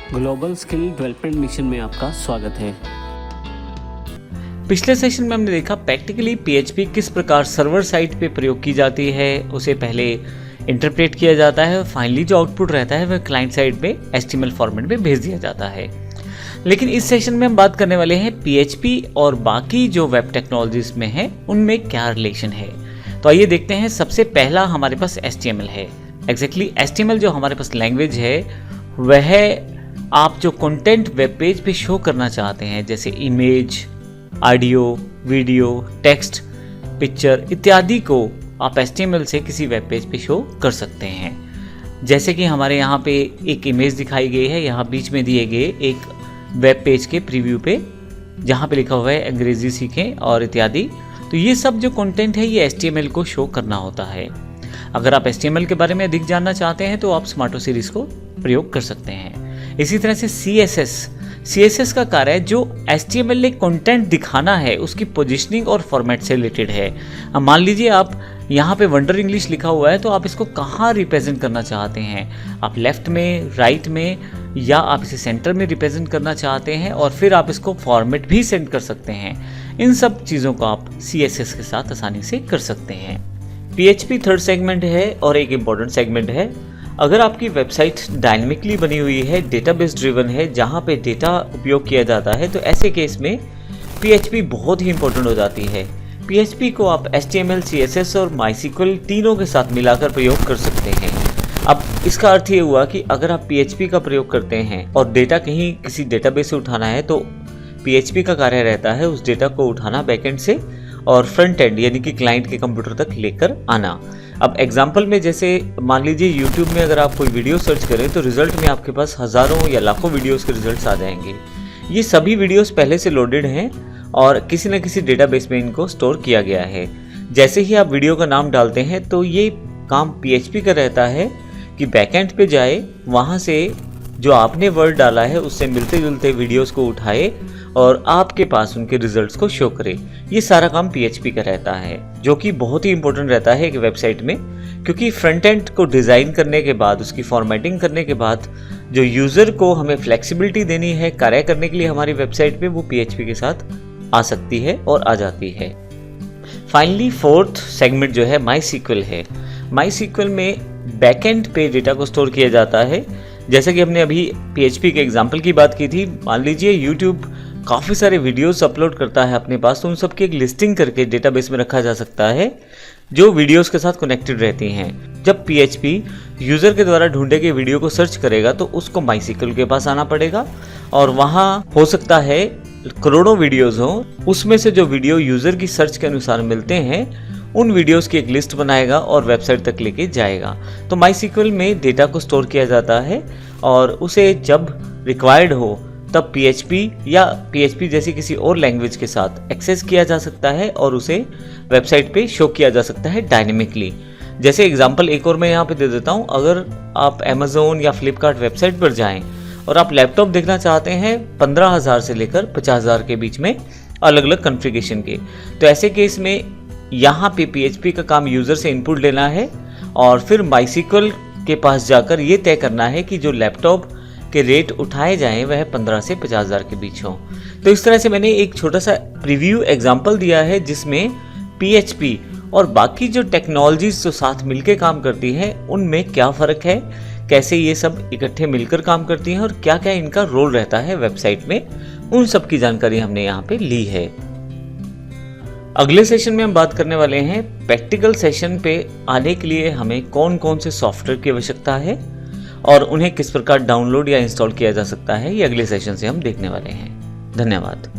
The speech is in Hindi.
ग्लोबल स्किल डेवलपमेंट मिशन में आपका स्वागत है। पिछले सेशन में हमने देखा प्रैक्टिकली PHP किस प्रकार सर्वर साइट पे प्रयोग की जाती है, उसे पहले इंटरप्रेट किया जाता है और फाइनली जो आउटपुट रहता है वह क्लाइंट साइड पे HTML फॉर्मेट में भेज दिया जाता है। लेकिन इस सेशन में हम बात करने वाले हैं PHP और बाकी जो वेब टेक्नोलॉजीज में है उनमें क्या रिलेशन है। तो आइए देखते हैं। सबसे पहला हमारे पास HTML है। एग्जैक्टली HTML जो हमारे पास लैंग्वेज है वह आप जो कंटेंट वेब पेज पे शो करना चाहते हैं, जैसे image, audio, video, text, picture इत्यादि को आप HTML से किसी वेब पेज पे शो कर सकते हैं। जैसे कि हमारे यहाँ पे एक इमेज दिखाई गई है, यहाँ बीच में दिए गए एक वेब पेज के प्रीव्यू पे, जहाँ पे लिखा हुआ है अंग्रेजी सीखें और इत्यादि। तो ये सब जो कंटेंट है ये HTML को शो करना होता है। अगर आप HTML के बारे में अधिक जानना चाहते हैं तो आप स्मार्टो सीरीज को प्रयोग कर सकते हैं। इसी तरह से CSS का कार्य है जो HTML ने कंटेंट दिखाना है उसकी पोजीशनिंग और फॉर्मेट से रिलेटेड है। अब मान लीजिए आप यहाँ पे वंडर इंग्लिश लिखा हुआ है, तो आप इसको कहाँ रिप्रेजेंट करना चाहते हैं, आप लेफ्ट में, राइट में, या आप इसे सेंटर में रिप्रेजेंट करना चाहते हैं, और फिर आप इसको फॉर्मेट भी सेंड कर सकते हैं। इन सब चीज़ों को आप CSS के साथ आसानी से कर सकते हैं। PHP थर्ड सेगमेंट है और एक इम्पॉर्टेंट सेगमेंट है। अगर आपकी वेबसाइट डायनेमिकली बनी हुई है, डेटाबेस ड्रिवन है, जहाँ पे डेटा उपयोग किया जाता है, तो ऐसे केस में PHP बहुत ही इंपॉर्टेंट हो जाती है। PHP को आप HTML, CSS और MySQL तीनों के साथ मिलाकर प्रयोग कर सकते हैं। अब इसका अर्थ ये हुआ कि अगर आप PHP का प्रयोग करते हैं और डेटा कहीं किसी डेटाबेस से उठाना है, तो PHP का कार्य रहता है उस डेटा को उठाना बैकएंड से और फ्रंट एंड यानी कि क्लाइंट के कंप्यूटर तक लेकर आना। अब एग्जांपल में जैसे मान लीजिए YouTube में अगर आप कोई वीडियो सर्च करें तो रिजल्ट में आपके पास हज़ारों या लाखों वीडियोस के रिजल्ट्स आ जाएंगे। ये सभी वीडियोस पहले से लोडेड हैं और किसी न किसी डेटाबेस में इनको स्टोर किया गया है। जैसे ही आप वीडियो का नाम डालते हैं तो ये काम PHP का रहता है कि बैकएंड पे जाए, वहाँ से जो आपने वर्ड डाला है उससे मिलते जुलते वीडियोस को उठाए और आपके पास उनके रिजल्ट्स को शो करे। ये सारा काम PHP का रहता है, जो कि बहुत ही इंपॉर्टेंट रहता है एक वेबसाइट में, क्योंकि फ्रंट एंड को डिज़ाइन करने के बाद, उसकी फॉर्मेटिंग करने के बाद जो यूज़र को हमें फ्लेक्सिबिलिटी देनी है कार्य करने के लिए हमारी वेबसाइट पे, वो PHP के साथ आ सकती है और आ जाती है। फाइनली फोर्थ सेगमेंट जो है MySQL है। MySQL में बैकएंड पे डेटा को स्टोर किया जाता है। जैसे कि हमने अभी PHP के एग्जाम्पल की बात की थी, मान लीजिए YouTube काफ़ी सारे वीडियोस अपलोड करता है अपने पास, तो उन सब की एक लिस्टिंग करके डेटाबेस में रखा जा सकता है जो वीडियोस के साथ कनेक्टेड रहती हैं। जब PHP यूज़र के द्वारा ढूंढे गए वीडियो को सर्च करेगा तो उसको MySQL के पास आना पड़ेगा और वहाँ हो सकता है करोड़ों वीडियोज़ हों, उसमें से जो वीडियो यूज़र की सर्च के अनुसार मिलते हैं उन वीडियोस की एक लिस्ट बनाएगा और वेबसाइट तक लेके जाएगा। तो MySQL में डेटा को स्टोर किया जाता है और उसे जब रिक्वायर्ड हो तब PHP या PHP जैसी किसी और लैंग्वेज के साथ एक्सेस किया जा सकता है और उसे वेबसाइट पे शो किया जा सकता है डायनेमिकली। जैसे एग्जांपल एक और मैं यहाँ पे दे देता हूँ। अगर आप Amazon या Flipkart वेबसाइट पर जाएं और आप लैपटॉप देखना चाहते हैं 15,000 से लेकर 50,000 के बीच में अलग अलग कॉन्फ़िगरेशन के, तो ऐसे केस में यहाँ पे PHP का काम यूज़र से इनपुट लेना है और फिर MySQL के पास जाकर ये तय करना है कि जो लैपटॉप के रेट उठाए जाएं वह 15 से 50,000 के बीच हों। तो इस तरह से मैंने एक छोटा सा प्रीव्यू एग्जांपल दिया है जिसमें PHP और बाकी जो टेक्नोलॉजीज जो साथ मिलकर काम करती हैं उनमें क्या फ़र्क है, कैसे ये सब इकट्ठे मिलकर काम करती हैं और क्या क्या इनका रोल रहता है वेबसाइट में, उन सब की जानकारी हमने यहाँ पे ली है। अगले सेशन में हम बात करने वाले हैं प्रैक्टिकल सेशन पे आने के लिए हमें कौन कौन से सॉफ्टवेयर की आवश्यकता है और उन्हें किस प्रकार डाउनलोड या इंस्टॉल किया जा सकता है। ये अगले सेशन से हम देखने वाले हैं। धन्यवाद।